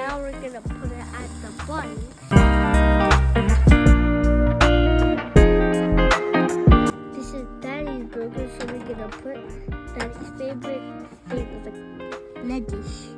now we're gonna put it at the bun. This is Daddy's burger, so we're gonna put Daddy's favorite thing, like lettuce.